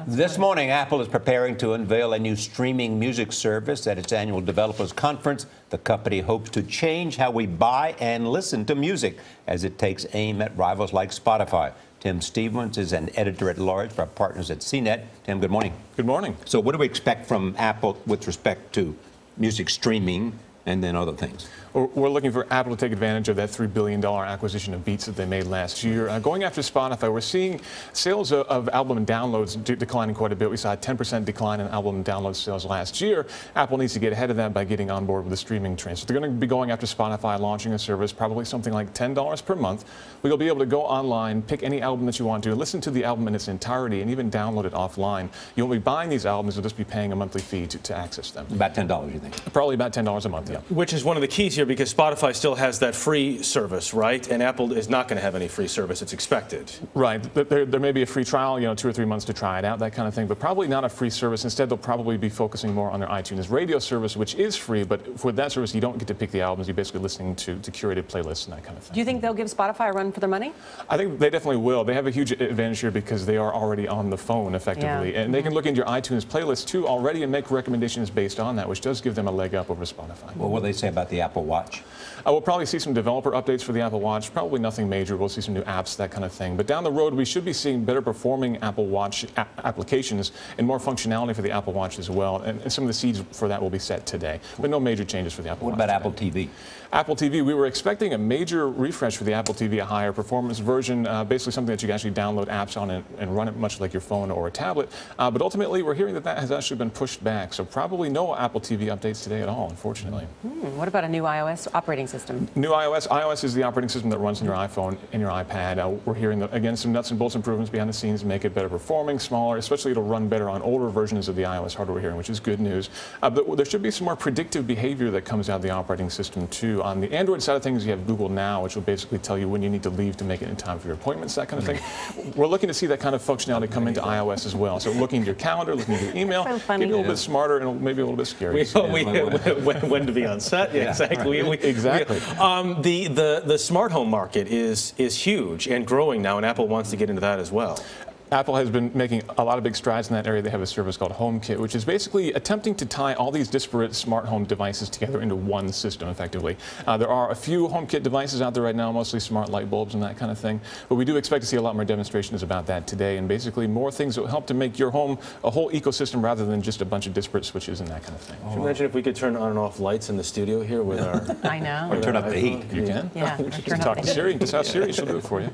This morning, Apple is preparing to unveil a new streaming music service at its annual developers conference. The company hopes to change how we buy and listen to music as it takes aim at rivals like Spotify. Tim Stevens is an editor-at-large for our partners at CNET. Tim, good morning. Good morning. So what do we expect from Apple with respect to music streaming and then other things? We're looking for Apple to take advantage of that $3 billion acquisition of Beats that they made last year. Going after Spotify, we're seeing sales of album downloads declining quite a bit. We saw a 10% decline in album download sales last year. Apple needs to get ahead of that by getting on board with the streaming trend. So they're going to be going after Spotify, launching a service, probably something like $10 per month. We'll be able to go online, pick any album that you want to, listen to the album in its entirety, and even download it offline. You won't be buying these albums, you'll just be paying a monthly fee to access them. About $10, you think? Probably about $10 a month, yeah. Which is one of the keys here, because Spotify still has that free service, right? And Apple is not going to have any free service, it's expected. Right. There may be a free trial, 2 or 3 months to try it out, that kind of thing, but probably not a free service. Instead, they'll probably be focusing more on their iTunes radio service, which is free, but for that service, you don't get to pick the albums. You're basically listening to curated playlists and that kind of thing. Do you think they'll give Spotify a run for their money? I think they definitely will. They have a huge advantage here because they are already on the phone, effectively. Yeah. And they can look into your iTunes playlist, too, already and make recommendations based on that, which does give them a leg up over Spotify. Well, what do they say about the Apple Watch? We'll probably see some developer updates for the Apple Watch, probably nothing major. We'll see some new apps, that kind of thing. But down the road, we should be seeing better performing Apple Watch applications and more functionality for the Apple Watch as well. And some of the seeds for that will be set today. But no major changes for the Apple Watch. What about Apple TV? Apple TV, we were expecting a major refresh for the Apple TV, a higher performance version, basically something that you can actually download apps on and run it much like your phone or a tablet. But ultimately, we're hearing that that has actually been pushed back. So probably no Apple TV updates today at all, unfortunately. What about a new iOS operating system? New iOS is the operating system that runs on your iPhone and your iPad. We're hearing, again, some nuts and bolts improvements behind the scenes to make it better performing, smaller, especially it'll run better on older versions of the iOS hardware we're hearing, which is good news. But there should be some more predictive behavior that comes out of the operating system, too. On the Android side of things, you have Google Now, which will basically tell you when you need to leave to make it in time for your appointments, that kind of thing. We're looking to see that kind of functionality come into iOS as well. So looking at your calendar, looking at your email, get you a little bit smarter and maybe a little bit scary. When to be on set, yeah, exactly. Right. Exactly. The smart home market is huge and growing now, and Apple wants to get into that as well. Apple has been making a lot of big strides in that area. They have a service called HOMEKIT, which is basically attempting to tie all these disparate smart home devices together into one system, effectively. There are a few HOMEKIT devices out there right now, mostly smart light bulbs and that kind of thing. But we do expect to see a lot more demonstrations about that today, and basically more things that will help to make your home a whole ecosystem rather than just a bunch of disparate switches and that kind of thing. Can you imagine if we could turn on and off lights in the studio here with our... I know. Or turn up the heat. You can? Yeah. Just talk to Siri. Just ask Siri. She'll do it for you.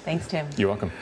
Thanks, Tim. You're welcome.